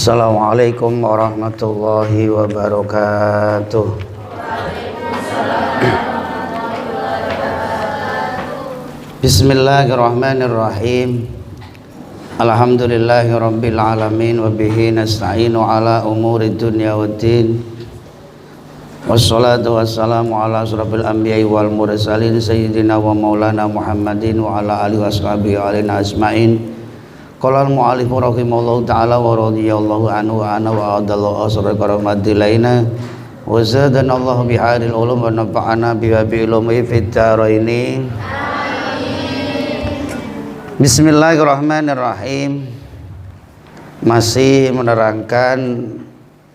Assalamualaikum warahmatullahi wabarakatuh. Bismillahirrahmanirrahim. Alhamdulillahirabbil alamin wa bihi nasta'inu ala umuri dunya waddin. Wassalatu wassalamu ala asrofil anbiya'i wal mursalin sayyidina wa maulana Muhammadin wa ala alihi washabihi alina asma'in. Qala al-mu'allif rahimahullahu ta'ala wa radhiyallahu anhu wa ana wa adallahu asra karamati laina wa zadana Allah biharil ulum wa nafa'ana biha bi ilmi fid dharain. Bismillahirrahmanirrahim. Masih menerangkan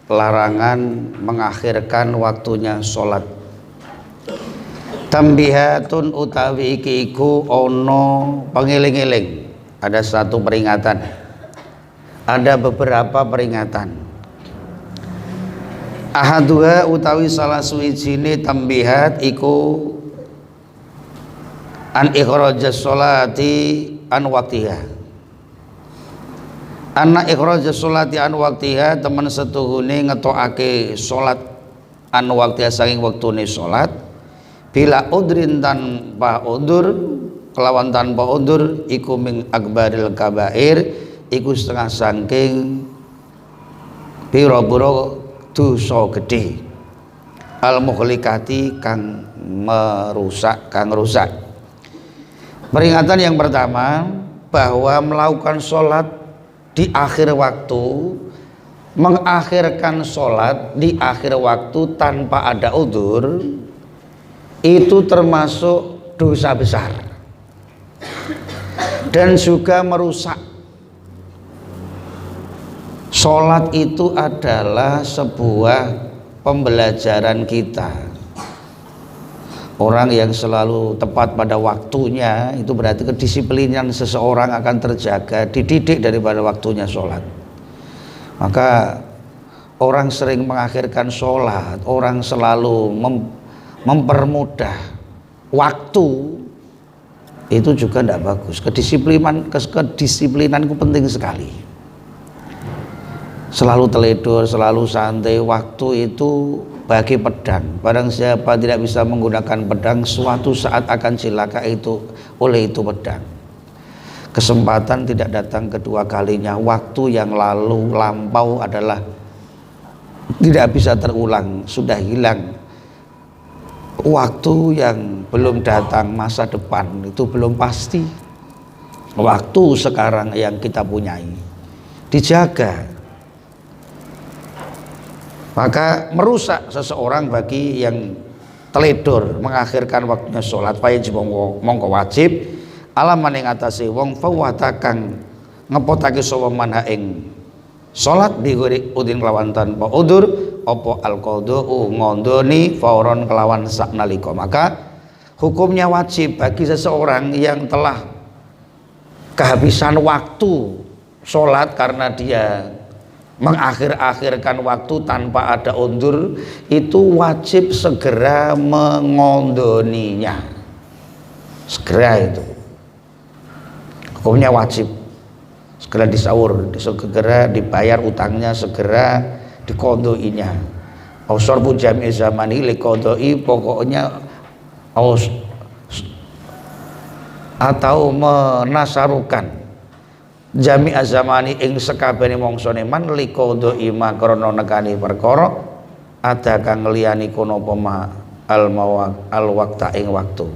larangan mengakhirkan waktunya sholat. Tambihatun utawi iki iku ono pengiling-iling. Ada satu peringatan, ada beberapa peringatan. Ahaduha utawi salah suwijine tambihat iku an ikhrajas sholati an waqtiha. Anna ikhrajas sholati an waqtiha temen setuhune ngetokake salat an waqtiha saking wektune salat bila udrin tanpa udur. Kelawan tanpa udur iku min akbaril kabair iku setengah sangking pira-pira dosa gedhe al mukhlikati kang merusak, kang rusak. Peringatan yang pertama bahwa melakukan sholat di akhir waktu, mengakhirkan sholat di akhir waktu tanpa ada udur itu termasuk dosa besar dan juga merusak. Sholat itu adalah sebuah pembelajaran kita. Orang yang selalu tepat pada waktunya itu berarti kedisiplinan seseorang akan terjaga, dididik daripada waktunya sholat. Maka orang sering mengakhirkan sholat, orang selalu mempermudah waktu, itu juga tidak bagus. Kedisiplinan itu penting sekali. Selalu teledor, selalu santai. Waktu itu bagi pedang. Barang siapa tidak bisa menggunakan pedang, suatu saat akan celaka itu oleh itu pedang. Kesempatan tidak datang kedua kalinya. Waktu yang lalu lampau adalah tidak bisa terulang, sudah hilang. Waktu yang belum datang, masa depan itu belum pasti. Waktu sekarang yang kita punyai dijaga. Maka merusak seseorang bagi yang teledor mengakhirkan waktunya sholat. Wajib mongko wajib alaman ing atase wong fawatakan ngepotake sapa man ing sholat bigori udin kelawan tanpa udur opo al-qadhu ngondoni fauron kelawan saknalika. Maka hukumnya wajib bagi seseorang yang telah kehabisan waktu sholat karena dia mengakhir-akhirkan waktu tanpa ada undur, itu wajib segera mengondoninya. Segera itu hukumnya wajib. Segera disaur, segera dibayar utangnya, segera dikondoinya. Ausor pun jami zamani likondoi, pokoknya atau menasarukan jami azamani ing sekabehane mangsane man liqodo ima krana nekani perkara ada kang liyani kono pema al waqta ing waktu.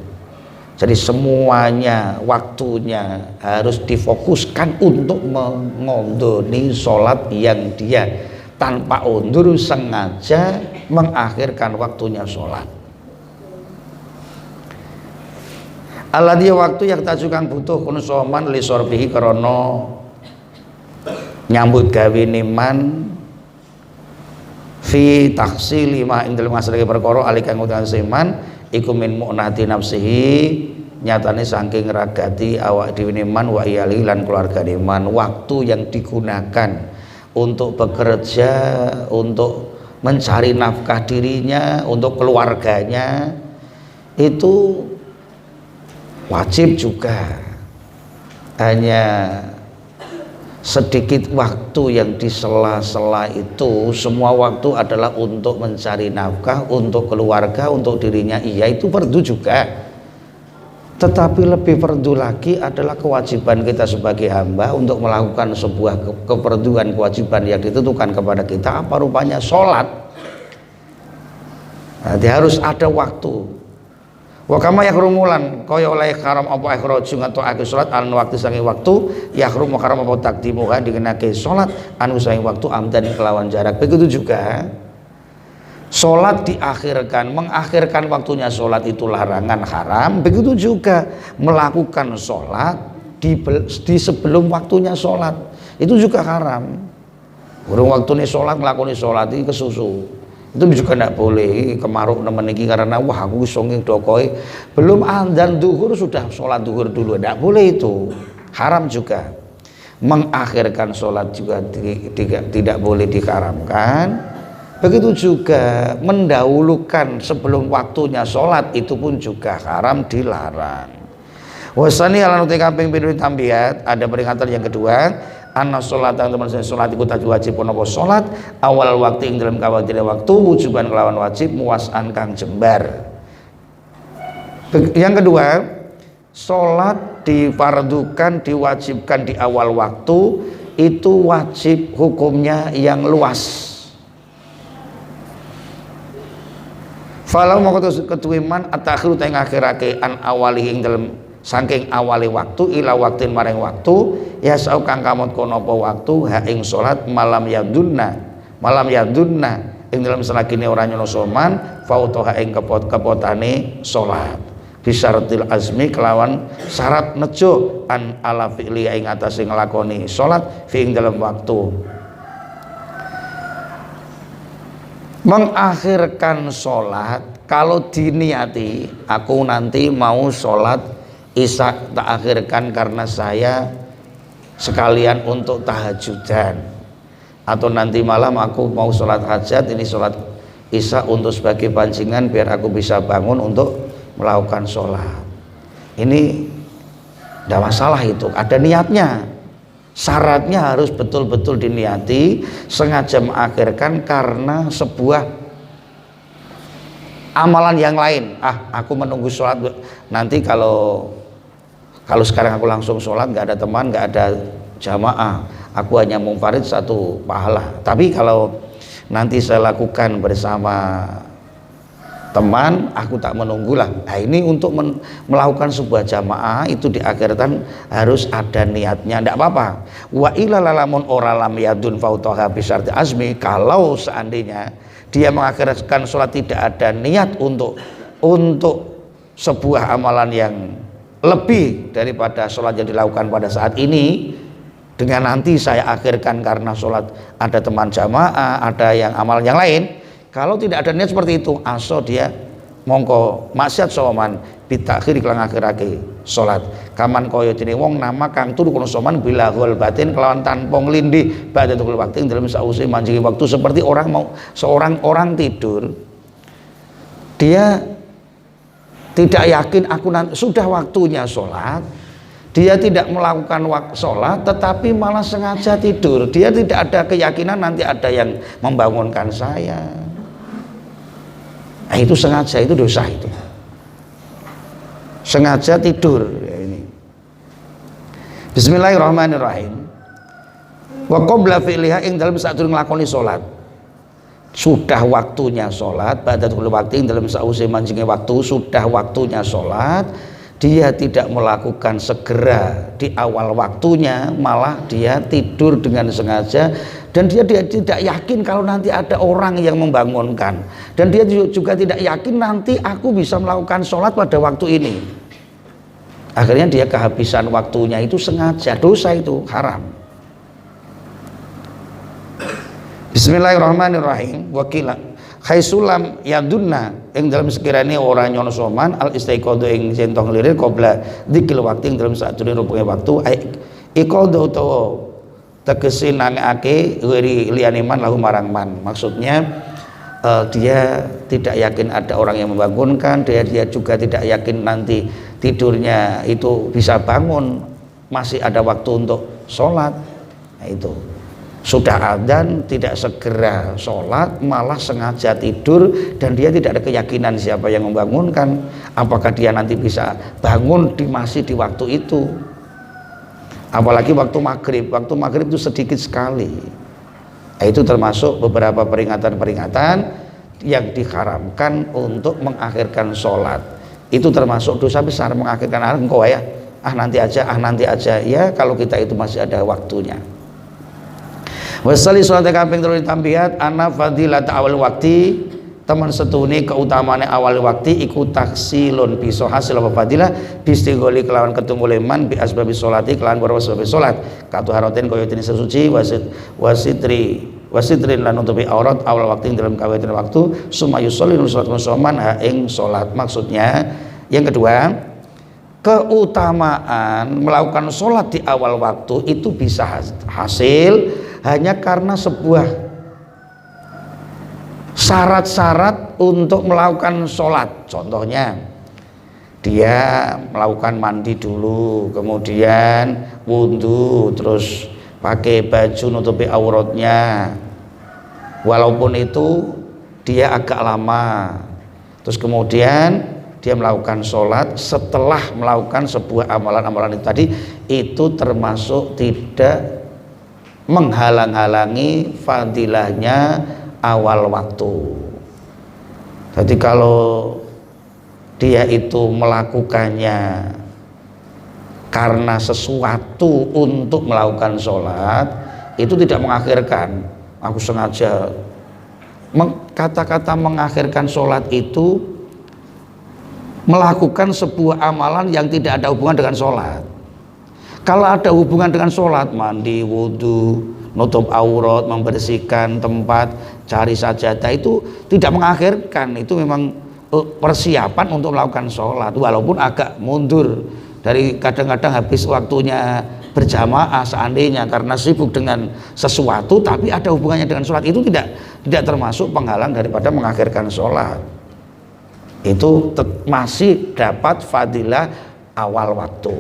Jadi semuanya waktunya harus difokuskan untuk mengondoni sholat yang dia tanpa undur sengaja mengakhirkan waktunya sholat. Alladhi waktu yang tajukang butuh kun soman li sorbihi krana nyambut gawe niman fi taksili ma ing dalem ngasrake perkara alikang utan seman iku min mu'nati nafsihi nyatane saking ragati awak dhewe man wa iyali lan keluargane man. Waktu yang digunakan untuk bekerja, untuk mencari nafkah dirinya, untuk keluarganya itu wajib juga. Hanya sedikit waktu yang di sela-sela itu, semua waktu adalah untuk mencari nafkah, untuk keluarga, untuk dirinya, iya itu fardu juga. Tetapi lebih fardu lagi adalah kewajiban kita sebagai hamba untuk melakukan sebuah keperduan kewajiban yang ditentukan kepada kita, apa rupanya sholat. Jadi harus ada waktu. Wa kama yahrumulan kaya oleh haram apa ikhraju ngatokake salat an waktu sange waktu yahrum haram apa takdimu kan dikenake salat anu sange waktu amdan kelawan jarak. Begitu juga salat diakhirkan, mengakhirkan waktunya salat itu larangan haram. Begitu juga melakukan salat di sebelum waktunya salat itu juga haram. Urung waktune salat nglakoni salat iki kesusu. Itu juga tidak boleh kemaruk nemen iki karena wah aku iso ndokoe belum adzan zuhur sudah sholat zuhur dulu, tidak boleh itu, haram juga. Mengakhirkan sholat juga tidak boleh diharamkan. Begitu juga mendahulukan sebelum waktunya sholat itu pun juga haram, dilarang. Wasani ala nuti kaping pindho tambihat, ada peringatan yang kedua. Anna sholat yang teman saya sholat ikut wajib apa sholat awal waktu ing dalam kawatir waktu wujuban kelawan wajib muasan kang jembar. Yang kedua, sholat difardukan diwajibkan di awal waktu itu wajib hukumnya yang luas. Falau mau ketuiman atakhiru teng akhirake an awali ing dalam saking awali waktu ila waktin maring waktu ya sau kang kamot kono apa waktu ha ing salat malam yadunna ing dalam selagine ora nyono soman fautoha ing kepotane salat bisyaratil azmi kelawan syarat nejo an ala fi'li ing atase nglakoni salat fi ing dalam waktu. Mengakhirkan salat kalau diniati aku nanti mau salat Isya tak akhirkan karena saya sekalian untuk tahajudan, atau nanti malam aku mau sholat hajat, ini sholat Isya untuk sebagai pancingan biar aku bisa bangun untuk melakukan sholat. Ini tidak masalah, itu ada niatnya. Syaratnya harus betul-betul diniati, sengaja mengakhirkan karena sebuah amalan yang lain. Aku menunggu sholat nanti kalau sekarang aku langsung sholat nggak ada teman, nggak ada jamaah, aku hanya munfarid satu pahala. Tapi kalau nanti saya lakukan bersama teman, aku tak menunggulah. Nah ini untuk melakukan sebuah jamaah itu diakhirkan harus ada niatnya, tidak apa-apa. Wa ila lalamun ora lam yadun fautoha bisyarti azmi, kalau seandainya dia mengakhirkan sholat tidak ada niat untuk sebuah amalan yang lebih daripada sholat yang dilakukan pada saat ini, dengan nanti saya akhirkan karena sholat ada teman jamaah, ada yang amalan yang lain. Kalau tidak ada niat seperti itu, aso dia mongko maksiat soman bitakhir iklan akhirake sholat kaman kaya dene wong nama kang turu kono soman bila ghul batin kelawan tanpa nglindih badhe tukul waktu dalam sause manjing waktu, seperti seorang orang tidur, dia tidak yakin aku nanti sudah waktunya sholat, dia tidak melakukan sholat tetapi malah sengaja tidur, dia tidak ada keyakinan nanti ada yang membangunkan saya. Nah, itu sengaja, itu dosa, itu sengaja tidur ya ini. Bismillahirrahmanirrahim. Wa qabla fi'liha ing dalam sadurunge nglakoni salat. Sudah waktunya salat, ba'datul waqti ing dalam sause manjinge waktu, sudah waktunya salat, dia tidak melakukan segera di awal waktunya, malah dia tidur dengan sengaja, dan dia tidak yakin kalau nanti ada orang yang membangunkan, dan dia juga tidak yakin nanti aku bisa melakukan sholat pada waktu ini. Akhirnya dia kehabisan waktunya itu sengaja, dosa itu haram. Bismillahirrahmanirrahim. Wakila khaisulam yadunna ing dalam sekiranya orang nyono soman al istiqodo ing centong lirir qabla dzikil waktu ing dalam sadurunge rupunge waktu iqodo utawa tegese nangake wiri liyane man lahu marang man. Maksudnya dia tidak yakin ada orang yang membangunkan, dia juga tidak yakin nanti tidurnya itu bisa bangun, masih ada waktu untuk sholat. Nah, itu sudah adzan tidak segera sholat, malah sengaja tidur, dan dia tidak ada keyakinan siapa yang membangunkan, apakah dia nanti bisa bangun masih di waktu itu. Apalagi waktu maghrib itu sedikit sekali. Itu termasuk beberapa peringatan-peringatan yang diharamkan untuk mengakhirkan sholat. Itu termasuk dosa besar, mengakhirkan engkau ya, nanti aja ya, kalau kita itu masih ada waktunya. Wasali sholat kaping terus tambihat ana fadilat awal waktu, teman setune keutamaane awal waktu iku taksilun bisa hasil apa fadilah bistigoli kelawan ketungguleman bi asbabi sholati kelawan beberapa sebab sholat katuharatin kaya dene sesuci wasitrin lan nutupi aurat awal waktu dalam kawitan waktu sumayusolli sholat musoman ing sholat. Maksudnya yang kedua, keutamaan melakukan sholat di awal waktu itu bisa hasil hanya karena sebuah syarat-syarat untuk melakukan sholat. Contohnya dia melakukan mandi dulu, kemudian wudhu, terus pakai baju nutupi auratnya, walaupun itu dia agak lama, terus kemudian dia melakukan sholat setelah melakukan sebuah amalan-amalan itu tadi, itu termasuk tidak menghalang-halangi fadilahnya awal waktu. Jadi kalau dia itu melakukannya karena sesuatu untuk melakukan sholat, itu tidak mengakhirkan. Aku sengaja, kata-kata mengakhirkan sholat itu melakukan sebuah amalan yang tidak ada hubungan dengan sholat. Kalau ada hubungan dengan sholat, mandi, wudhu, nutup aurat, membersihkan tempat, cari sajadah, itu tidak mengakhirkan. Itu memang persiapan untuk melakukan sholat, walaupun agak mundur dari kadang-kadang habis waktunya berjamaah seandainya karena sibuk dengan sesuatu, tapi ada hubungannya dengan sholat, itu tidak termasuk penghalang daripada mengakhirkan sholat. Itu masih dapat fadilah awal waktu.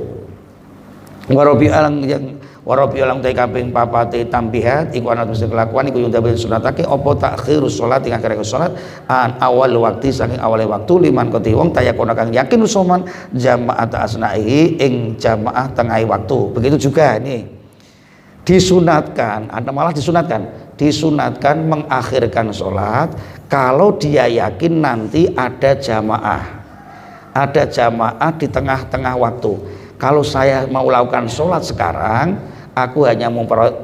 Warabi alang tay kaping papate tambihat iku ana mesti kelakuan iku yung dapat sunatake apa takhirus sholat ing akhire sholat an awal waktu saking awale waktu liman koti wong tayakona kang yakin usoman jamaat asnahi ing jamaah tengah waktu. Begitu juga ini disunatkan, ada malah disunatkan mengakhirkan sholat kalau dia yakin nanti ada jamaah di tengah-tengah waktu. Kalau saya mau lakukan sholat sekarang, aku hanya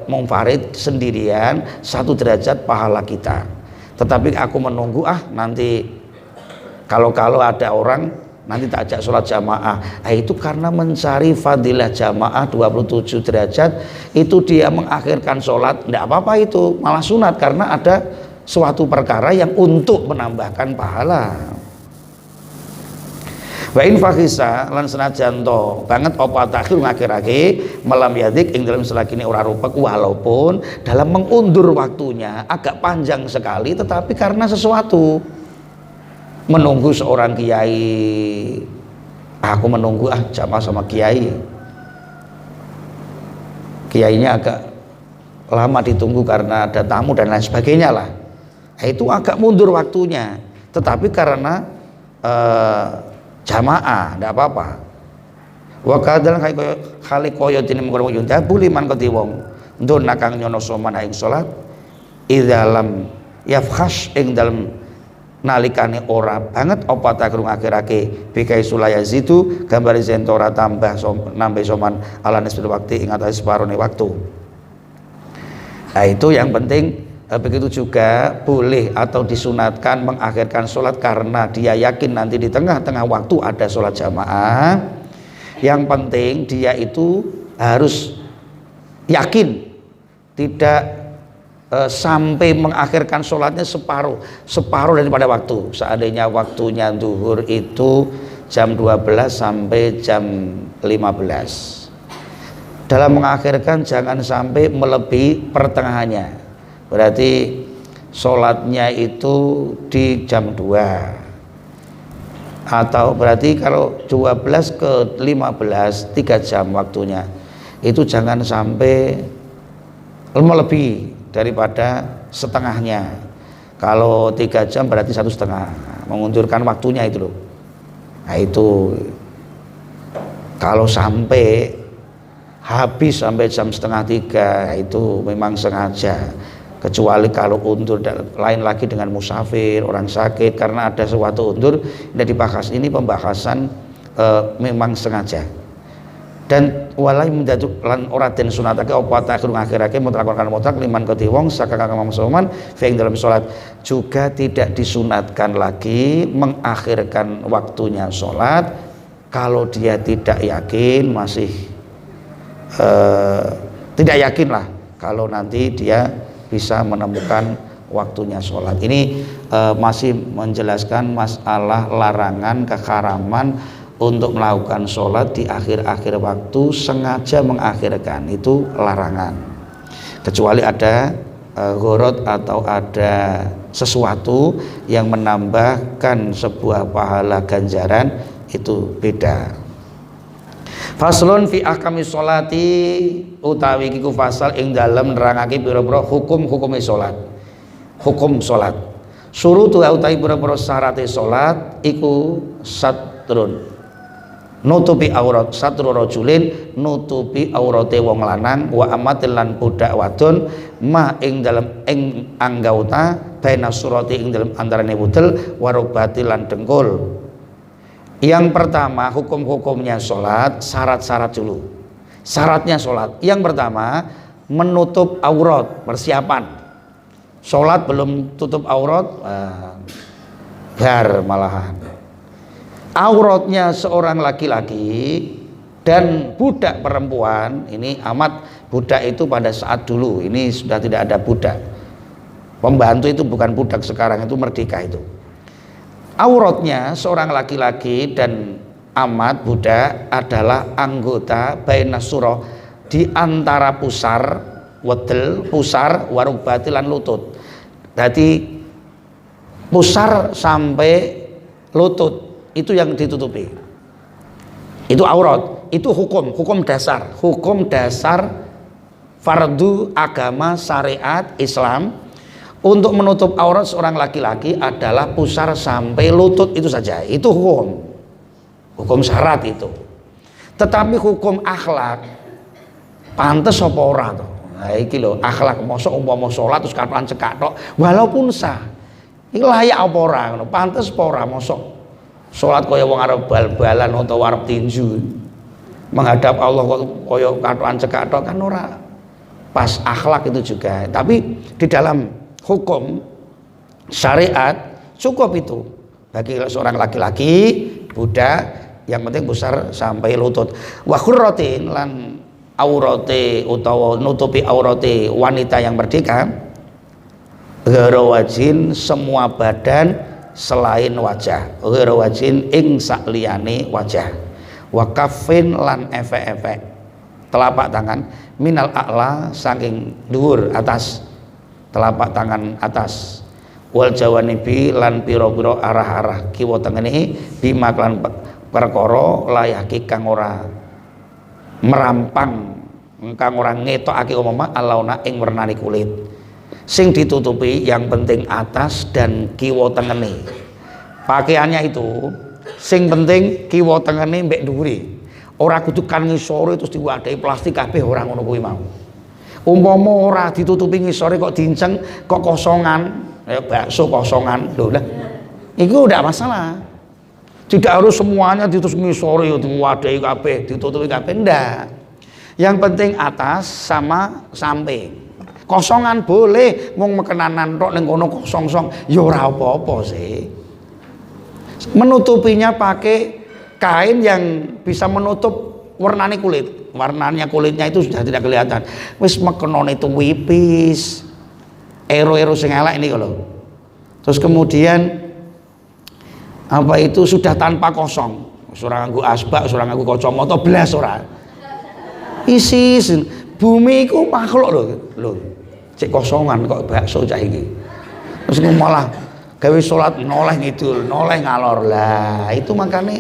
munfarid sendirian, 1 derajat pahala kita. Tetapi aku menunggu nanti kalau ada orang nanti tak ajak sholat jamaah. Itu karena mencari fadilah jamaah 27 derajat, itu dia mengakhirkan sholat, tidak apa-apa, itu malah sunat karena ada suatu perkara yang untuk menambahkan pahala. Wa in fakhisa lan senajan to banget apa takhir ngakhirake malam yadik ing dalam selakine ora rupek, walaupun dalam mengundur waktunya agak panjang sekali, tetapi karena sesuatu menunggu seorang kiai, aku menunggu jamaah sama kiainya agak lama ditunggu karena ada tamu dan lain sebagainya lah, itu agak mundur waktunya, tetapi karena jamaah tidak apa-apa. Wa kadal khali kaya dene mengkono yunda buli man keti wong ndona kang nyono soman ing salat idzalam yafkhash ing dalem nalikane ora banget apa takrung akhirake bikai sulaya zitu gambare zentora tambah nambah soman ala nisbil waktu ing atase separone waktu. Nah itu yang penting. Begitu juga boleh atau disunatkan mengakhirkan sholat karena dia yakin nanti di tengah-tengah waktu ada sholat jamaah. Yang penting dia itu harus yakin tidak sampai mengakhirkan sholatnya separuh daripada waktu. Seandainya waktunya zuhur itu jam 12 sampai jam 15, dalam mengakhirkan jangan sampai melebihi pertengahannya. Berarti sholatnya itu di jam 2, atau berarti kalau 12 ke 15 3 jam waktunya, itu jangan sampai melebihi daripada setengahnya. Kalau 3 jam berarti 1,5, mengundurkan waktunya itu loh. Nah itu kalau sampai habis sampai jam 2:30 itu memang sengaja. Kecuali kalau undur lain lagi dengan musafir, orang sakit, karena ada sesuatu undur tidak dibahas. Ini pembahasan memang sengaja. Dan walai mendatu lan ora den sunatake apa takhir ngakhirake mutlaqan mutlaq liman keti wong saka kang mamsuman fi dalam salat, juga tidak disunatkan lagi mengakhirkan waktunya salat kalau dia tidak yakin, masih tidak yakin lah kalau nanti dia bisa menemukan waktunya sholat. Ini masih menjelaskan masalah larangan keharaman untuk melakukan sholat di akhir-akhir waktu, sengaja mengakhirkan, itu larangan. Kecuali ada ghorot atau ada sesuatu yang menambahkan sebuah pahala ganjaran, itu beda. Faslun fi ahkami sholati utawi kiku fasal ing dalem nerangake pira-pira hukum-hukume salat. Hukum salat. Surutu utawi pira-pira syarate salat iku satrun. Nutupi aurat, satru rajulin nutupi aurate wong lanang, wa amatil lan budak wadon ma ing dalem ing anggauta baina surati ing dalem antarane budel warubati lan dengkul. Yang pertama hukum-hukumnya sholat, syarat-syarat dulu. Syaratnya sholat, yang pertama menutup aurat, persiapan. Sholat belum tutup aurat, bar malahan. Auratnya seorang laki-laki dan budak perempuan, ini amat budak itu pada saat dulu, ini sudah tidak ada budak. Pembantu itu bukan budak sekarang, itu merdeka itu. Auratnya seorang laki-laki dan amat budak adalah anggota baina surah, di antara pusar wedel, pusar warubati lan lutut. Jadi pusar sampai lutut itu yang ditutupi. Itu aurat, itu hukum dasar, fardu agama syariat Islam. Untuk menutup aurat seorang laki-laki adalah pusar sampai lutut, itu saja. Itu hukum syarat itu. Tetapi hukum akhlak pantes apa ora to? Nah iki lho, akhlak mosok umpama salat terus kapan cekak tok walaupun sah. Iki layak apa ora ngono? Pantes apa ora mosok salat kaya wong arep bal-balan utawa arep tinju. Menghadap Allah kok kaya kapan cekak tok kan ora pas. Akhlak itu juga. Tapi di dalam hukum syariat cukup itu bagi seorang laki-laki budak, yang penting besar sampai lutut. Wa khurratin lan aurate utawa nutupi aurate wanita yang merdeka, ghairu wajin semua badan selain wajah, ghairu wajin ing sakliyane wajah. Wa kaffin lan efek-efek telapak tangan minal a'la saking dhuwur atas, telapak tangan atas, wal jawanibi lan pira-pira arah-arah kiwa tengene bima lan perkara layaki kang ora merampang, kang ora ngetokake umama alauna ing wernane kulit. Sing ditutupi yang penting atas dan kiwa tengene. Pakaiannya itu sing penting kiwa tengene mbek dhuwure. Ora kudu kan ngisore terus diwadahi plastik kabeh, ora ngono kuwi mau. Umpama ora ditutupi ngisore kok diinceng kok kosongan, kayak bakso kosongan, lho lah. Itu udah masalah. Tidak harus semuanya ditutup ngisore diwadahi kabeh, ditutupi kabeh, ndak. Yang penting atas sama samping. Kosongan boleh, wong mekenanan tok ning kono kosong-kosong, ya ora apa-apa sih. Menutupinya pakai kain yang bisa menutup warnanya kulit. Warnanya kulitnya itu sudah tidak kelihatan. Wis mekenon itu wipis. Ero-ero sing elek ini kalau. Terus kemudian apa itu sudah tanpa kosong. Ora nganggo asbak, ora nganggo kacamata blas ora. Isi bumi iku makhluk lho. Cek kosongan kok bakso cah iki. Terus malah gawe salat noleh ngidul, noleh ngalor. Lah, itu makanya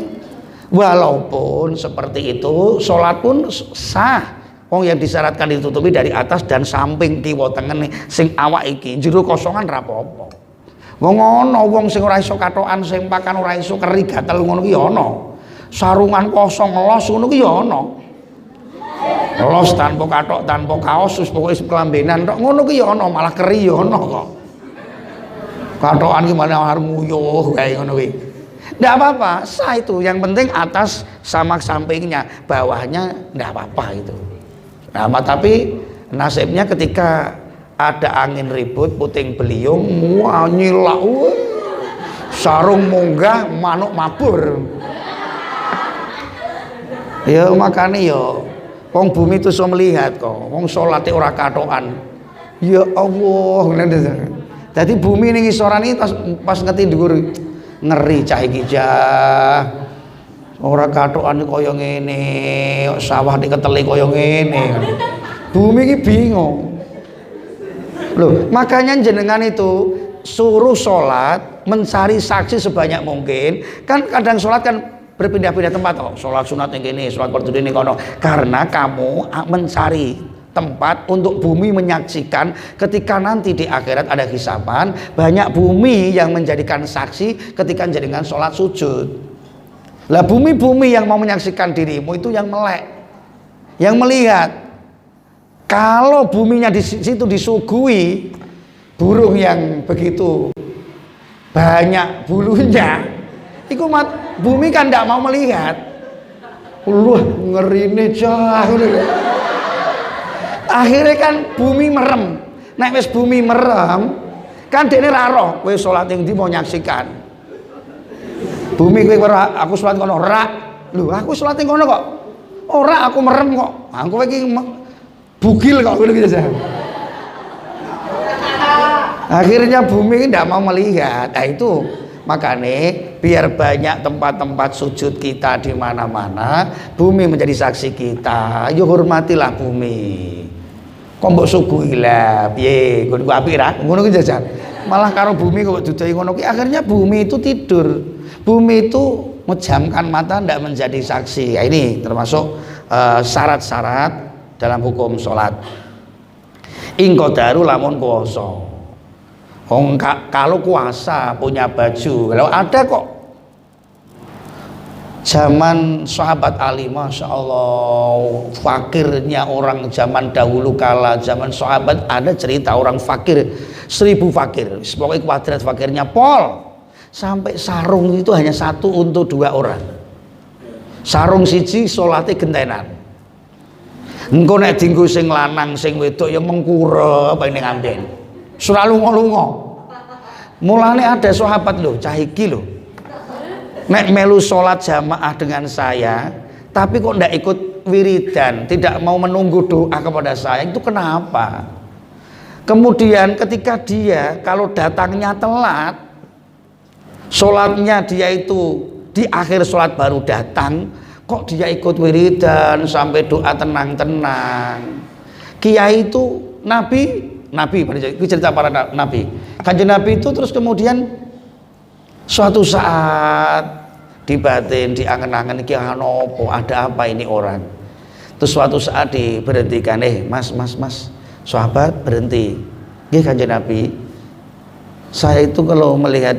walaupun seperti itu salat pun sah. Wong yang disyaratkan ditutupi dari atas dan samping kiwa tengen sing awak iki jero kosongan ra apa-apa. Wong ana wong sing ora iso katokan, sing pakan ora iso keri gatel ngono ki ana. Sarungan kosong los ngono ki ya ana. Los tanpa katok, tanpa kaos, terus pokoknya kelambenan tok ngono ki ya ana, malah keri ya ana kok. Katokan ki malah arep nguyuh kae ngono kuwi. Nggak apa-apa, sah itu. Yang penting atas sama sampingnya, bawahnya nggak apa-apa itu. Nah, tapi nasibnya ketika ada angin ribut, puting beliung, wah nyilak, sarung munggah, manuk mabur. Ya makanya ya, wong bumi itu so melihat kok, wong sholatnya ora katokan. Ya Allah, jadi bumi ini ngisoran ini pas ngerti dhuwur ngeri cah iki jah. Ora katokan kaya ngene, sawah diketeli kaya ngene. Bumi iki bingung. Loh, makanya jenengan itu suruh sholat, mencari saksi sebanyak mungkin. Kan kadang sholat kan berpindah-pindah tempat, oh, sholat sunat yang gini, sholat berdiri ini kono. Karena kamu mencari tempat untuk bumi menyaksikan ketika nanti di akhirat ada hisaban, banyak bumi yang menjadikan saksi ketika jenengan sholat sujud. Lah bumi-bumi yang mau menyaksikan dirimu itu yang melek, yang melihat. Kalau buminya di situ disuguhi burung yang begitu banyak bulunya, itu bumi kan tidak mau melihat. Ngerine cah. Akhirnya kan bumi merem. Nek wis bumi merem, kan dekne ra roh kowe salat ing ndi mau nyaksikan. Bumi kowe ora aku salat kono ora. Lho, aku salat ing kono kok. Ora, aku merem kok. Aku iki bugil kok ngono gitu. Akhirnya bumi tidak mau melihat. Nah itu makanya biar banyak tempat-tempat sujud kita di mana-mana, bumi menjadi saksi kita. Yo hormatilah bumi. Kok mbok suguhi lah piye? Ngono ku apik ra? Ngono ku jajan. Malah karo bumi kok dudohi ngono ki akhirnya bumi itu tidur. Bumi itu menjamkan mata tidak menjadi saksi. Nah, ini termasuk syarat-syarat dalam hukum sholat. Ingkodaru lamun kuasa. Kalau kuasa punya baju, kalau ada kok. Zaman sahabat Ali, masya Allah, fakirnya orang zaman dahulu kala, zaman sahabat ada cerita orang fakir, 1000 fakir, pokoknya kuadrat fakirnya pol. Sampai sarung itu hanya satu untuk 2 orang. Sarung siji salate gentenan. Engko nek dienggo sing lanang sing wedok ya mengkura apa ning amben. Ora lunga-lunga. Mulane ada sahabat lho, cah iki lho. Nek melu salat jamaah dengan saya, tapi kok ndak ikut wiridan, tidak mau menunggu doa kepada saya, itu kenapa? Kemudian ketika dia kalau datangnya telat, sholatnya dia itu di akhir sholat baru datang, kok dia ikut wiridan sampai doa tenang-tenang. Kiai itu Nabi itu cerita para Nabi. Kanjeng Nabi itu terus kemudian suatu saat dibatin, diangen-angen iki nopo, ada apa ini orang. Terus suatu saat diberhentikan, mas, sahabat berhenti. Nggih Kanjeng Nabi, saya itu kalau melihat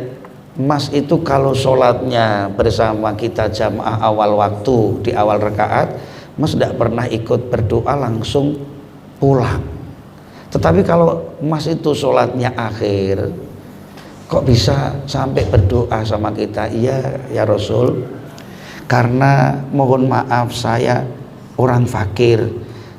Mas itu kalau sholatnya bersama kita jamaah awal waktu di awal rakaat, Mas tidak pernah ikut berdoa langsung pulang. Tetapi kalau Mas itu sholatnya akhir, kok bisa sampai berdoa sama kita? Iya ya Rasul, karena mohon maaf saya orang fakir,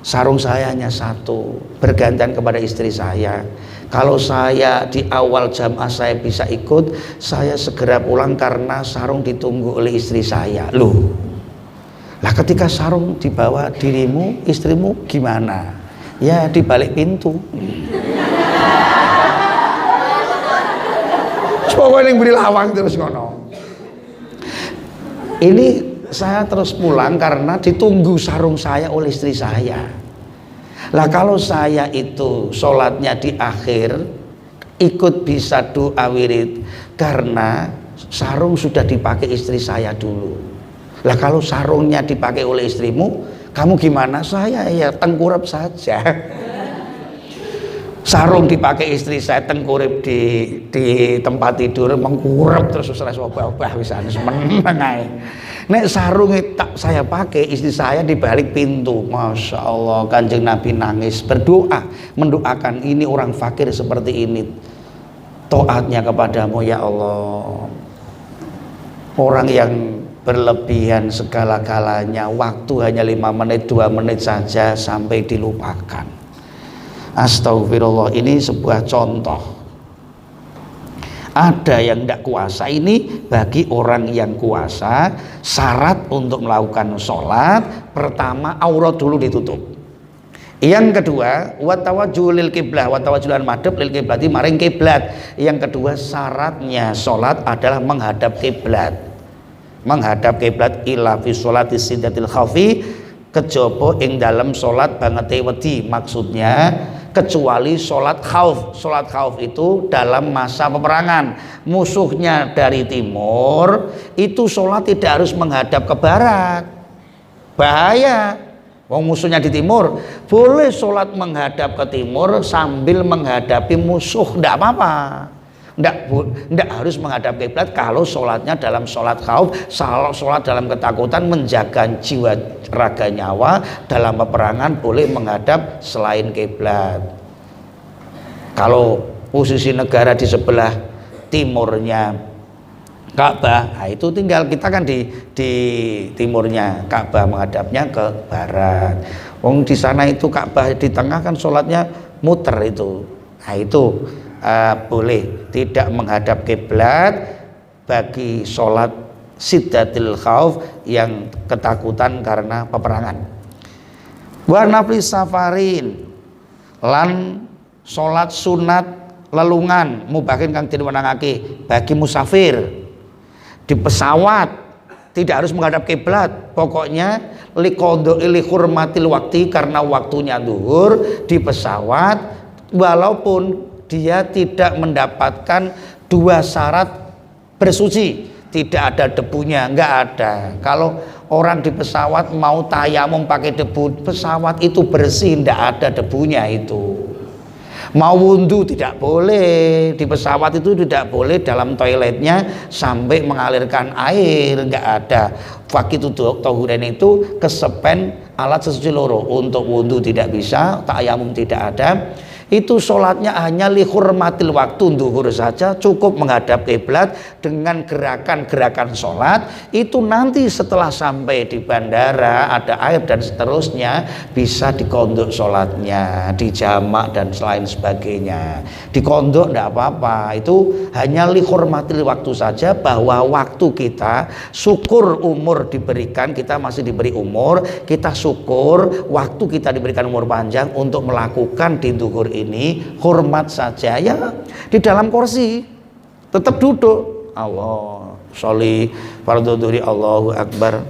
sarung saya hanya satu, bergantian kepada istri saya. Kalau saya di awal jamaah saya bisa ikut, saya segera pulang karena sarung ditunggu oleh istri saya. Loh, lah ketika sarung dibawa dirimu, istrimu gimana? Ya di balik pintu. Pokoknya yang beri lawang terus ngono. Ini saya terus pulang karena ditunggu sarung saya oleh istri saya. Lah kalau saya itu sholatnya di akhir, ikut bisa doa wirid karena sarung sudah dipakai istri saya dulu. Lah kalau sarungnya dipakai oleh istrimu, kamu gimana? Saya ya tengkurap saja. Sarung dipakai istri saya, tengkurap di tempat tidur, mengkurap terus selesai obah-obah wisan semeneng ae. Nek sarung tak saya pakai, istri saya di balik pintu. Masya Allah, Kanjeng Nabi nangis berdoa, mendoakan ini orang fakir seperti ini, taatnya kepadamu ya Allah. Orang yang berlebihan segala-galanya, waktu hanya 5 menit 2 menit saja sampai dilupakan. Astagfirullah, ini sebuah contoh. Ada yang tidak kuasa, ini bagi orang yang kuasa syarat untuk melakukan sholat pertama aurat dulu ditutup. Yang kedua watawajjuh lil qiblah, watawajjuh madhab lil qiblati maring kiblat. Yang kedua syaratnya sholat adalah menghadap kiblat. Menghadap kiblat ila fi sholati siddatil khaufi, kejaba ing dalam sholat bangete wedi, maksudnya kecuali sholat khauf. Sholat khauf itu dalam masa peperangan, musuhnya dari timur, itu sholat tidak harus menghadap ke barat, bahaya. Wong musuhnya di timur, boleh sholat menghadap ke timur sambil menghadapi musuh, tidak apa-apa. Tidak harus menghadap kiblat kalau sholatnya dalam sholat khauf, sholat dalam ketakutan, menjaga jiwa raga nyawa dalam peperangan, boleh menghadap selain kiblat. Kalau posisi negara di sebelah timurnya Ka'bah, nah itu tinggal kita kan di timurnya Ka'bah, menghadapnya ke barat. Wong di sana itu Ka'bah di tengah kan sholatnya muter itu. Nah itu boleh tidak menghadap kiblat bagi sholat siddatil khauf yang ketakutan karena peperangan. Wa nafli safarin lan sholat sunat lelungan mubahin kang diwenangake bagi musafir di pesawat, tidak harus menghadap kiblat, pokoknya liqadha li hurmatil wakti, karena waktunya zuhur di pesawat, walaupun dia tidak mendapatkan 2 syarat bersuci, tidak ada debunya, enggak ada. Kalau orang di pesawat mau tayamum pakai debu, pesawat itu bersih, enggak ada debunya itu. Mau wudhu tidak boleh di pesawat, itu tidak boleh dalam toiletnya sampai mengalirkan air, enggak ada. Fakitu tohuren itu kesepen alat sesuci loro, untuk wudhu tidak bisa, tayamum tidak ada. Itu sholatnya hanya lihurmatil waktu, zuhur saja, cukup menghadap kiblat dengan gerakan-gerakan sholat. Itu nanti setelah sampai di bandara ada air dan seterusnya, bisa dikondok sholatnya, dijamak dan selain sebagainya. Dikondok tidak apa-apa, itu hanya lihurmatil waktu saja, bahwa waktu kita syukur umur diberikan, kita masih diberi umur, kita syukur waktu kita diberikan umur panjang untuk melakukan di zuhur ini, hormat saja ya, di dalam kursi tetap duduk. Allah sholli fardhu dhuhri, Allahu akbar,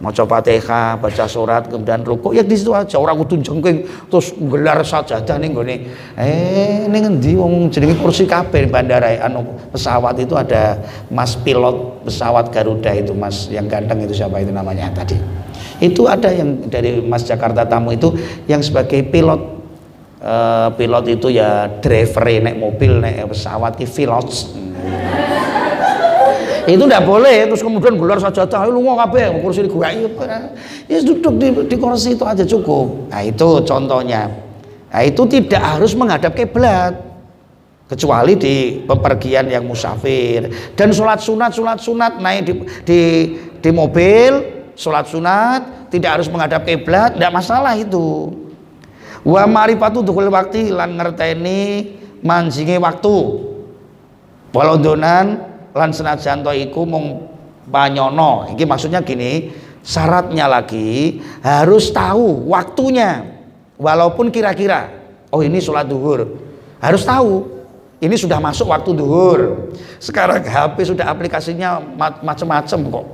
maca Fatihah, baca surat, kemudian rukuk, ya di situ aja, orang kudu jengking terus gelar sajadah ning gone. Ning endi wong jenenge kursi kabeh bandara anu pesawat itu, ada Mas pilot pesawat Garuda itu, Mas yang ganteng itu, siapa itu namanya tadi? Itu ada yang dari Mas Jakarta Tamu itu yang sebagai pilot. Pilot itu ya driver nek mobil, nek pesawat ki pilot. Itu tidak boleh terus kemudian gelar sajadah lu mau kabeh kursi gue ya duduk di kursi itu aja cukup. Nah itu contohnya. Nah itu tidak harus menghadap kiblat kecuali di bepergian yang musafir. Dan sholat sunat naik di mobil sholat sunat tidak harus menghadap kiblat, tidak masalah itu. Wa ma'rifatu dukhul waktu lan ngerteni manjinge waktu walau donan lan senajan to iku mung panyono. Iki maksudnya gini, syaratnya lagi harus tahu waktunya walaupun kira-kira oh ini sholat duhur, harus tahu ini sudah masuk waktu duhur. Sekarang HP sudah aplikasinya macam-macam kok,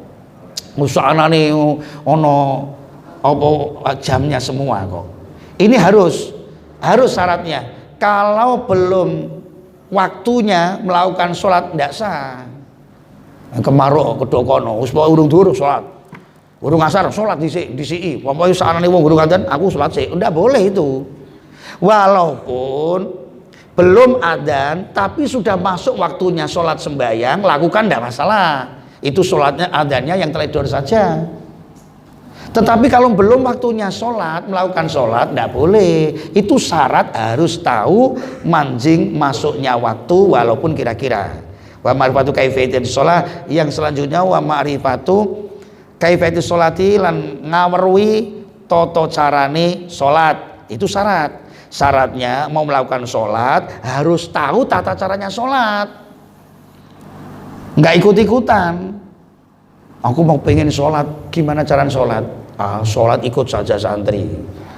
musaanane ono apa jamnya semua kok. Ini harus syaratnya. Kalau belum waktunya melakukan sholat tidak sah. Kemaro kedokono wis urung duhur sholat, urung asar sholat disi pokoke saanane wong urung adzan aku sholat sik, ndak boleh itu. Walaupun belum adzan tapi sudah masuk waktunya sholat sembahyang, lakukan tidak masalah. Itu sholatnya adzannya yang teledor saja. Tetapi kalau belum waktunya sholat, melakukan sholat, tidak boleh. Itu syarat harus tahu manjing masuknya waktu walaupun kira-kira. Wa ma'rifatu kaifiyatis sholat, yang selanjutnya wa ma'rifatu kaifiyatis sholati lan ngaweruhi tata carane sholat. Itu syarat. Syaratnya mau melakukan sholat harus tahu tata caranya sholat. Nggak ikut-ikutan. Aku mau pengen sholat, gimana cara sholat? Sholat ikut saja santri.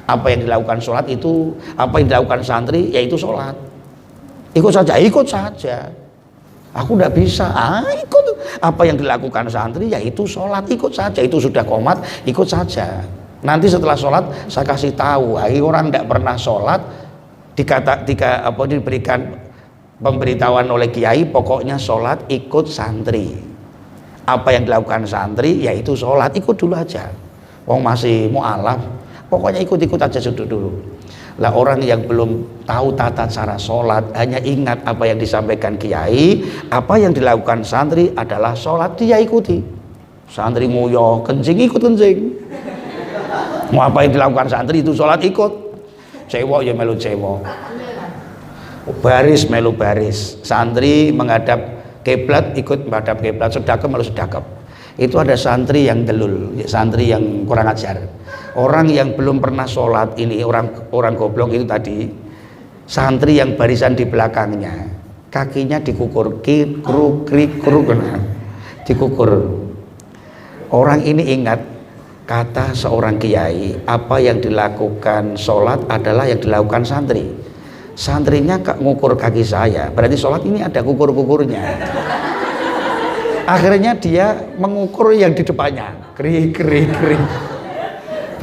Apa yang dilakukan sholat itu, apa yang dilakukan santri, yaitu sholat. Ikut saja. Aku udah bisa. Ikut. Apa yang dilakukan santri, yaitu sholat. Ikut saja. Itu sudah qomat, ikut saja. Nanti setelah sholat saya kasih tahu. Orang tidak pernah sholat diberikan pemberitahuan oleh kiai, pokoknya sholat ikut santri. Apa yang dilakukan santri, yaitu sholat. Ikut dulu aja. Wong masih mu'alaf, pokoknya ikut-ikut aja dulu. Lah orang yang belum tahu tata cara sholat, hanya ingat apa yang disampaikan kiai, apa yang dilakukan santri adalah sholat, dia ikuti. Santri nguyuh kencing, ikut kencing. Mau apa yang dilakukan santri itu sholat, ikut. Cewek ya melu cewek, baris melu baris. Santri menghadap kiblat, ikut menghadap kiblat. Sedekap melu sedekap. Itu ada santri yang delul, santri yang kurang ajar. Orang yang belum pernah sholat ini, orang goblok itu tadi, santri yang barisan di belakangnya, kakinya dikukur, kruk, dikukur. Orang ini ingat kata seorang kiai, apa yang dilakukan sholat adalah yang dilakukan santri. Santrinya ngukur kaki saya, berarti sholat ini ada kukur-kukurnya. Akhirnya dia mengukur yang di depannya, krik.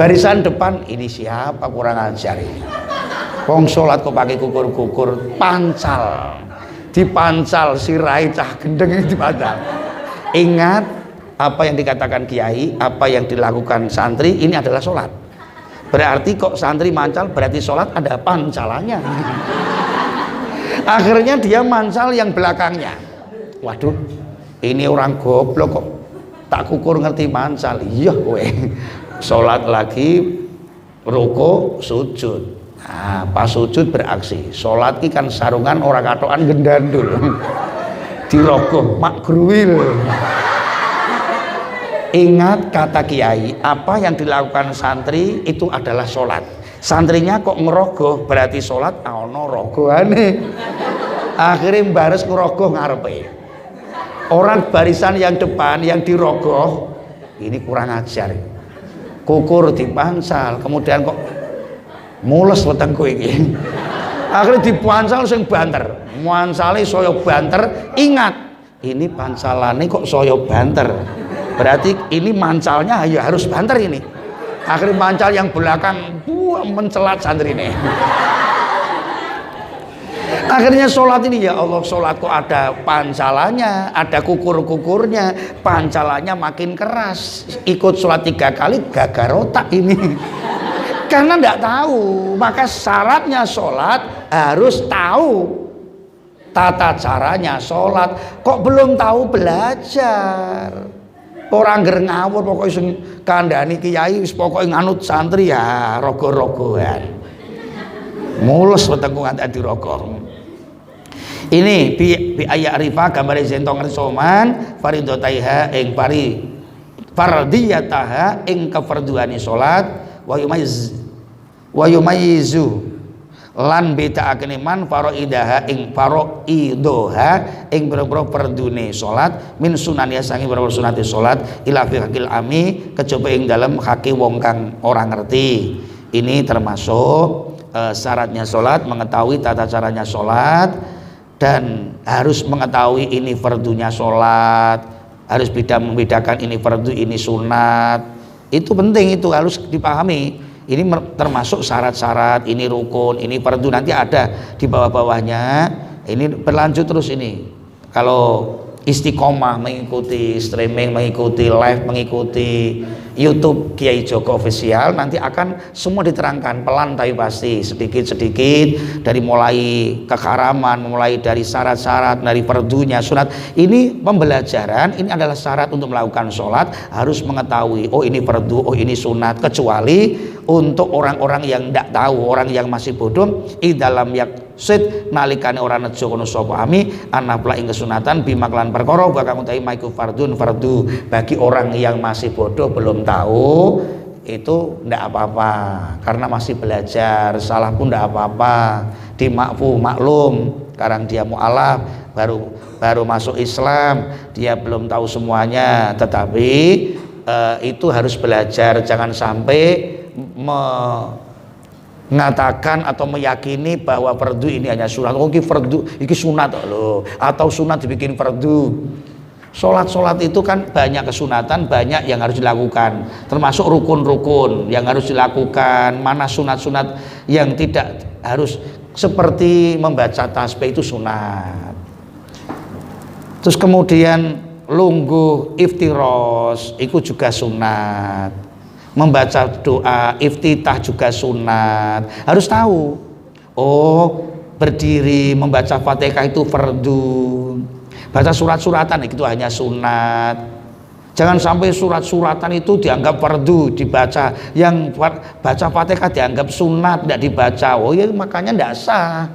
Barisan depan ini siapa kurang ajar ini. Wong sholat kok pakai kukur-kukur, pancal, dipancal sirai cah gendeng ini dipancal. Ingat apa yang dikatakan kiai, apa yang dilakukan santri, ini adalah sholat. Berarti kok santri mancal, berarti sholat ada pancalannya. Akhirnya dia mancal yang belakangnya. Waduh, ini orang goblok kok tak kukur ngerti mancal. Iya weh, sholat lagi, ruko, sujud. Nah, pas sujud beraksi. Sholat ini kan sarungan orang katokan gendandul. Dirogoh mak gruwil. Ingat kata kiai, apa yang dilakukan santri itu adalah sholat. Santrinya kok ngerogoh, berarti sholat ono rogohane. Akhirnya baris ngerogoh ngarepe. Orang barisan yang depan yang dirogoh ini kurang ajar. Kukur dipancal, kemudian kok mules wetengku iki. Akhirnya dipancal sing banter. Muancale saya banter, ingat ini pancalane kok saya banter. Berarti ini mancalnya ya harus banter ini. Akhirnya mancal yang belakang mencelat santri ini. Akhirnya sholat ini, ya Allah, sholat kok ada pancalannya, ada kukur-kukurnya, pancalannya makin keras. Ikut sholat 3 kali gagar otak ini. Karena tidak tahu, maka syaratnya sholat harus tahu tata caranya sholat, kok belum tahu belajar. Orang ger ngawur pokoknya sing kandhani kiai wis pokoke nganut santri ya rogo-rogoan. Mulus wetengku nganti dirogo. Ini bi ayat rifa gambare zentong ngersoman faridotaiha ing pari fardiyataha ing kefarduane salat wa yumayyizu lan bedakake man faraidaha ing faraidoha ing boro-boro perdune salat min sunaniya sangi boro-boro sunate salat ila fiqil ami kejaba ing dalem hake wong kang ora ngerti. Ini termasuk syaratnya salat, mengetahui tata caranya salat dan harus mengetahui ini fardunya salat, harus membedakan ini fardu ini sunat. Itu penting, itu harus dipahami. Ini termasuk syarat-syarat, ini rukun, ini fardu, nanti ada di bawah-bawahnya. Ini berlanjut terus ini. Kalau istiqomah mengikuti streaming, mengikuti live, mengikuti YouTube Kiai Joko Official, nanti akan semua diterangkan pelan tapi pasti, sedikit-sedikit, dari mulai keharaman, mulai dari syarat-syarat, dari fardunya, sunat. Ini pembelajaran, ini adalah syarat untuk melakukan sholat, harus mengetahui, oh ini fardu, oh ini sunat. Kecuali untuk orang-orang yang tidak tahu, orang yang masih bodoh, dalam yaksid nalikane orang nejo kono sapa ami anapla ing kesunatan bimaklan perkara bakal utahi maiku fardun fardu. Bagi orang yang masih bodoh belum tahu, itu tidak apa-apa karena masih belajar, salah pun tidak apa-apa, dimakfu maklum. Sekarang dia mu'alaf, baru masuk Islam, dia belum tahu semuanya, tetapi itu harus belajar. Jangan sampai mengatakan atau meyakini bahwa fardu ini hanya sunat. Oh ini fardu, ini sunat loh, atau sunat dibikin fardu. Sholat itu kan banyak kesunatan, banyak yang harus dilakukan, termasuk rukun-rukun yang harus dilakukan. Mana sunat-sunat yang tidak harus, seperti membaca tasbih itu sunat. Terus kemudian lungguh iftiros itu juga sunat. Membaca doa iftitah juga sunat. Harus tahu, oh berdiri membaca Fatihah itu fardu, baca surat-suratan itu hanya sunat. Jangan sampai surat-suratan itu dianggap fardu dibaca, yang baca Fatihah dianggap sunat tidak dibaca. Oh ya makanya tidak sah.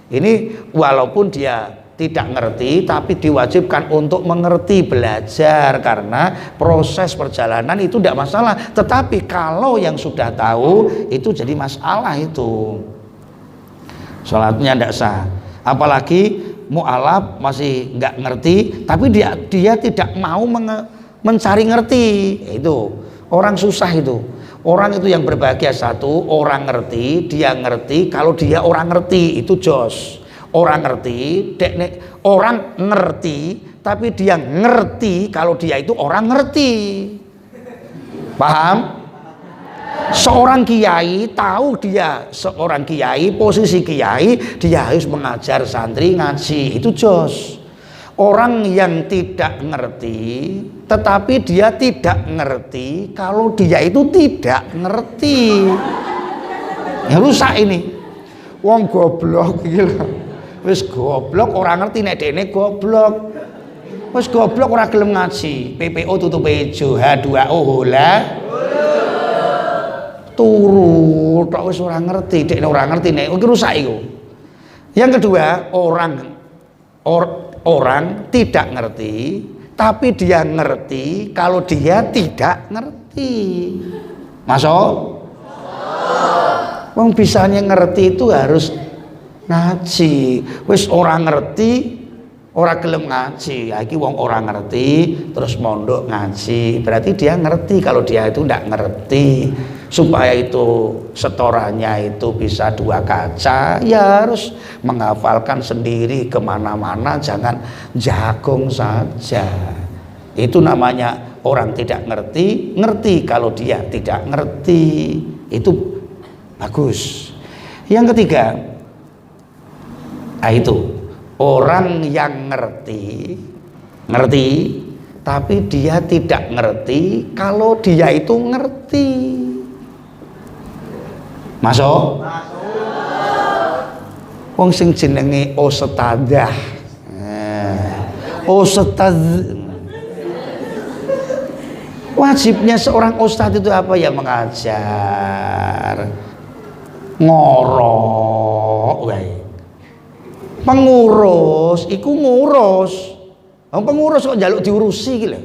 Ini walaupun dia tidak ngerti, tapi diwajibkan untuk mengerti, belajar, karena proses perjalanan itu tidak masalah. Tetapi kalau yang sudah tahu itu jadi masalah, itu sholatnya tidak sah. Apalagi mu'alaf masih nggak ngerti, tapi dia tidak mau mencari ngerti. Itu orang susah itu. Orang itu yang berbahagia satu, orang ngerti, dia ngerti. Kalau dia orang ngerti itu jos. Orang ngerti, orang ngerti, tapi dia ngerti kalau dia itu orang ngerti. Paham? Seorang kiai tahu dia seorang kiai, posisi kiai, dia harus mengajar santri ngaji, itu jos. Orang yang tidak ngerti, tetapi dia tidak ngerti kalau dia itu tidak ngerti. Ya rusak ini. Wong goblok gila. Wis goblok orang ngerti nek dekne goblok. Wis goblok ora gelem ngaji. PPO tutup ejo, H2O hola. Turu tok wis ora ngerti, dekne ora ngerti nek iki rusak iku. Yang kedua, orang tidak ngerti, tapi dia ngerti kalau dia tidak ngerti. Masuk? Wong bisanya ngerti itu harus ngaji. Wis orang ngerti, ora gelem ngaji. Iki wong orang ngerti terus mondok ngaji. Berarti dia ngerti kalau dia itu ndak ngerti. Supaya itu setorannya itu bisa 2 kaca, ya harus menghafalkan sendiri kemana-mana, jangan jagung saja. Itu namanya orang tidak ngerti, ngerti kalau dia tidak ngerti. Itu bagus. Yang ketiga, itu orang yang ngerti tapi dia tidak ngerti kalau dia itu ngerti. Masuk? Wong sing jenenge ustadzah. Ustadz. Wajibnya seorang ustadz itu apa ya? Mengajar, ngorok wae. Pengurus iku ngurus. Wong pengurus kok njaluk diurusi iki lho.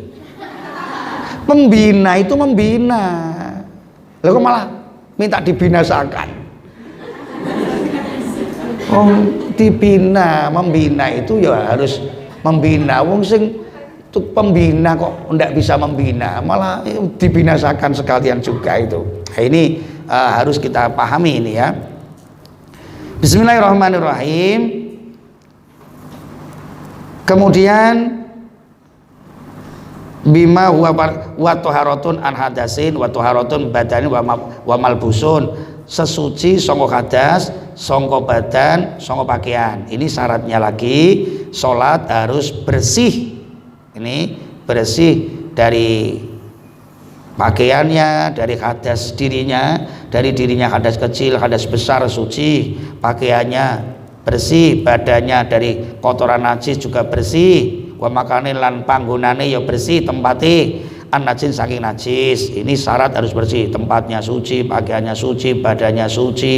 Pembina itu membina. Lah kok malah minta dibinasakan. Oh, dibina, membina itu ya harus membina. Wong sing pembina kok ndak bisa membina, malah dibinasakan sekalian juga itu. Nah, ini harus kita pahami ini ya. Bismillahirrahmanirrahim. Kemudian bima wa taharatun an hadasin wa taharatun badani wa malbusun, sesuci sangka hadas, sangka badan, sangka pakaian. Ini syaratnya lagi, salat harus bersih. Ini bersih dari pakaiannya, dari hadas dirinya, dari dirinya hadas kecil, hadas besar suci, pakaiannya bersih, badannya dari kotoran najis juga bersih, wa makane lan panggonane ya bersih, tempate an najis saking najis. Ini syarat harus bersih, tempatnya suci, pakaiannya suci, badannya suci,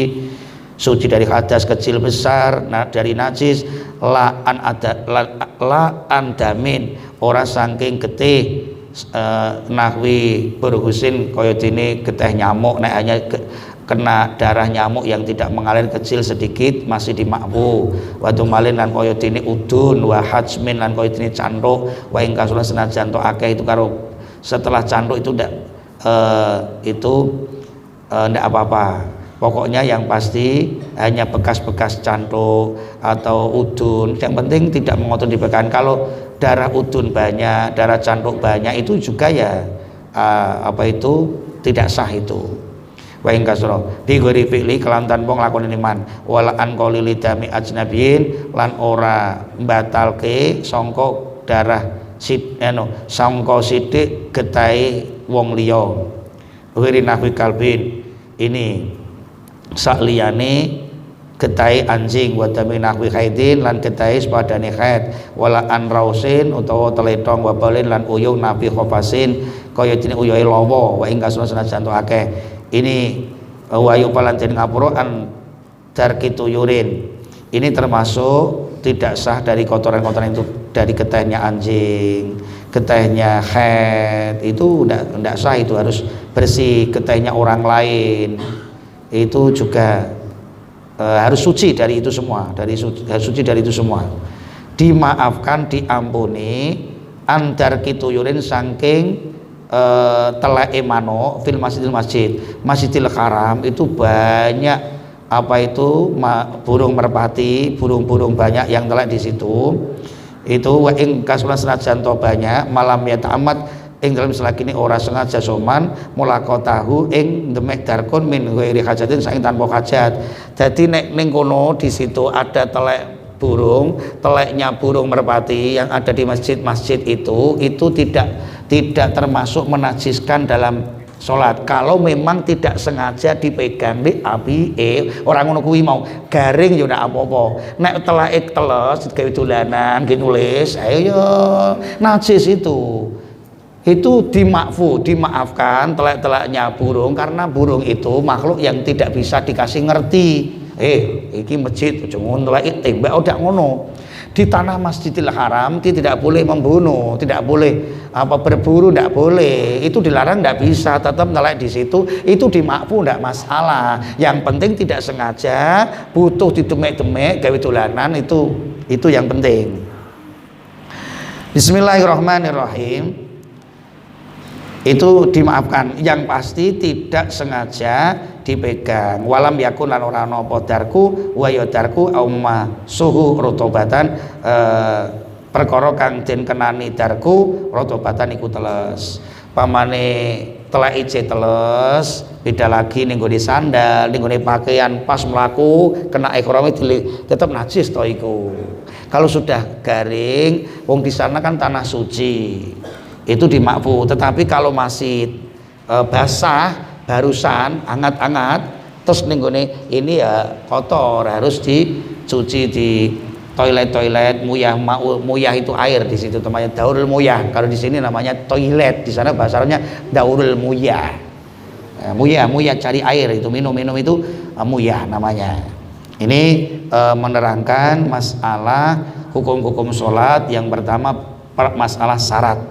suci dari hadas kecil besar, dari najis, la an damin, ora saking getih, nahwi berhusin kaya dene getih nyamuk, nek hanya kena darah nyamuk yang tidak mengalir kecil sedikit masih dimakbu. Watu malin lan kaya dene udun, wa hajmin lan kaya dene canthuk, wa ing kasulah senajan to akeh itu karo setelah canthuk itu ndak ndak apa-apa. Pokoknya yang pasti hanya bekas-bekas canthuk atau udun, yang penting tidak mengotori dibekan. Kalau darah udun banyak, darah canthuk banyak, itu juga ya tidak sah itu. Wa ing kasra bi ghairi fi'li kelantan wong lakoni iman, wala an qali lidami ajnabiyin lan ora mbatalke sangka darah sangka sithik getahe wong liya. Wiri nahwi kalbin, ini sakliyane getahe anjing, wa dami nahwi haidin lan getahe sepadane haid, wala an rausin utawa teletong, wa balin lan uyuh nabi khofasin kaya dene uyuhe lawa, wa ing kasra senajan to akeh. Ini wayu palanten ngapura an darkitu yurin, ini termasuk tidak sah dari kotoran-kotoran itu, dari getahnya anjing, getahnya haid, itu tidak sah, itu harus bersih. Getahnya orang lain itu juga harus suci dari itu semua, harus suci dari itu semua, dimaafkan, diampuni andar kituyurin saking teleke manuk fil masjidil haram. Itu banyak burung merpati, burung-burung banyak yang telek di situ. Itu wa ing kasulan senajan to banyak malam ya ta'amad ing dalam selagine ora sengaja soman mulaqatahu ing demek darkun min ghairi hajatin saking tanpa hajat. Dadi nek ning kono di situ ada telek burung, teleknya burung merpati yang ada di masjid-masjid itu tidak termasuk menajiskan dalam sholat, kalau memang tidak sengaja dipegang di api orang ngono kuwi mau garing ya ndak apa-apa. Nek telek teles gawe dolanan nggih nulis ayo ya najis itu dimaafkan telek-teleknya burung, karena burung itu makhluk yang tidak bisa dikasih ngerti. Iki masjid aja ngono telek tembak udah ngono. Di tanah Masjidil Haram tidak boleh membunuh, tidak boleh berburu, tidak boleh, itu dilarang, tidak bisa, tetap nelek di situ, itu dimakfu, tidak masalah. Yang penting tidak sengaja, butuh didemek-demek gawe dolanan, itu yang penting. Bismillahirrahmanirrahim. Itu dimaafkan, yang pasti tidak sengaja dipegang. Walam yakun lan ora ana apa darku wa ya darku auma suhu rutobatan, perkara kang den kenani darku rutobatan iku teles. Pamane telek ije teles, beda lagi ning gone sandal, ning gone pakaian pas mlaku kena ikrame tetap najis to iku. Kalau sudah garing, wong di sana kan tanah suci, itu dimakfu. Tetapi kalau masih basah, barusan hangat-hangat, terus ning gone ini ya kotor, harus cuci di toilet muyah itu air di situ namanya daurul muyah. Kalau di sini namanya toilet, di sana bahasanya daurul muyah. Muyah cari air itu minum itu muyah namanya. Ini menerangkan masalah hukum-hukum sholat. Yang pertama masalah syarat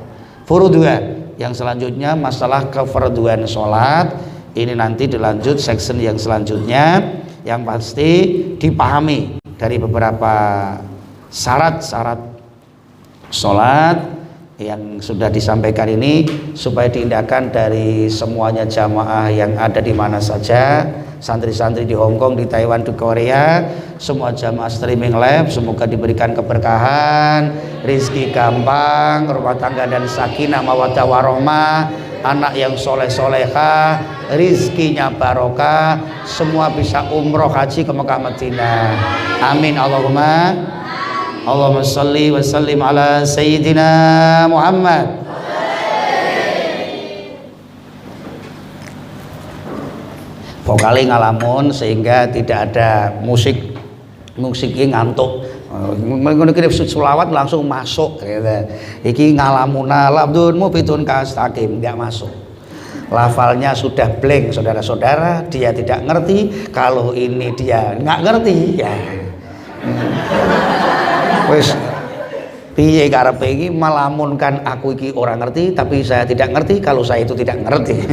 furuduan, yang selanjutnya masalah kefarduan sholat. Ini nanti dilanjut section yang selanjutnya, yang pasti dipahami dari beberapa syarat-syarat sholat yang sudah disampaikan ini supaya diindahkan dari semuanya jamaah yang ada di mana saja, santri-santri di Hongkong, di Taiwan, di Korea, semua jamaah streaming live, semoga diberikan keberkahan, rizki gampang, rumah tangga dan sakinah mawaddah warahmah, anak yang soleh-solehah, rizkinya barokah, semua bisa umroh haji ke Mekah Madinah. Amin Allahumma sholli wa sallim ala sayyidina Muhammad. Vokali ngalamun sehingga tidak ada musiknya ngantuk. Mengenai sulawat langsung masuk gitu. Iki ngalamuna labdun mubitun kastaqim, nggak masuk. Lafalnya sudah blank, saudara-saudara. Dia tidak ngerti. Kalau ini dia nggak ngerti ya. Wes piye karepe iki melamunkan aku iki orang ngerti tapi saya tidak ngerti kalau saya itu tidak ngerti.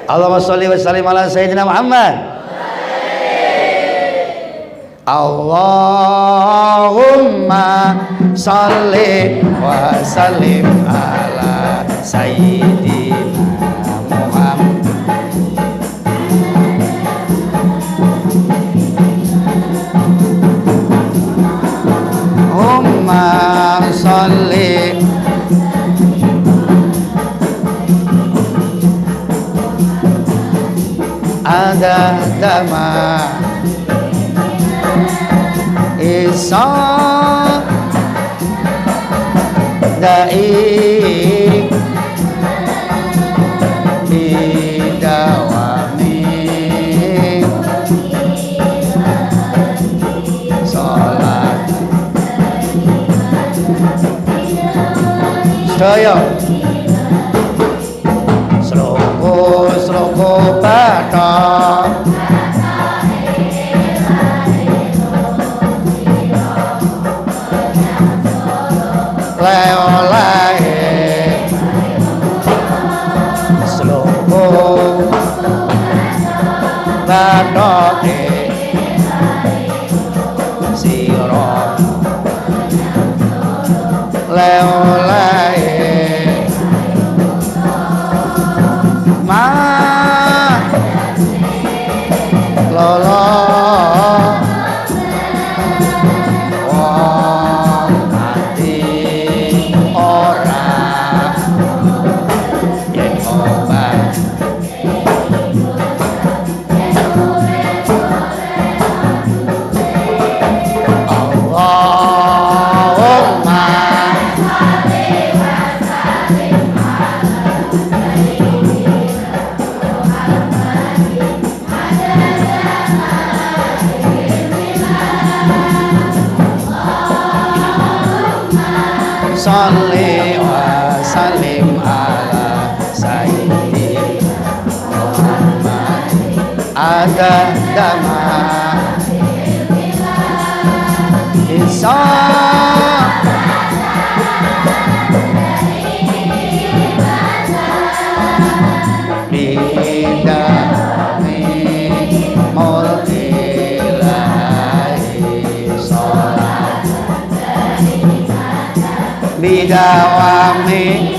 Allahumma sholli wa sallim ala sayyidina Muhammad. Allahumma sholli wa sallim ala sayyidina Muhammad. Allahumma sholli ada dama isa da'i bidawami sholat sedaya Sloko bathok le-olehe sloko bathoke sira le-olehe lolo wong ati ora yen obat Allahumma sholli wa sallim ala sayyidina Muhammad ada dama isa bidami mulkilahi sholat bidawami.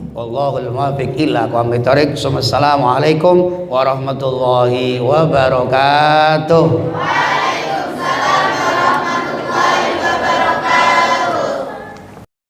Wallahul muwaffiq ila aqwamit thoriq. Assalamualaikum warahmatullahi wabarakatuh.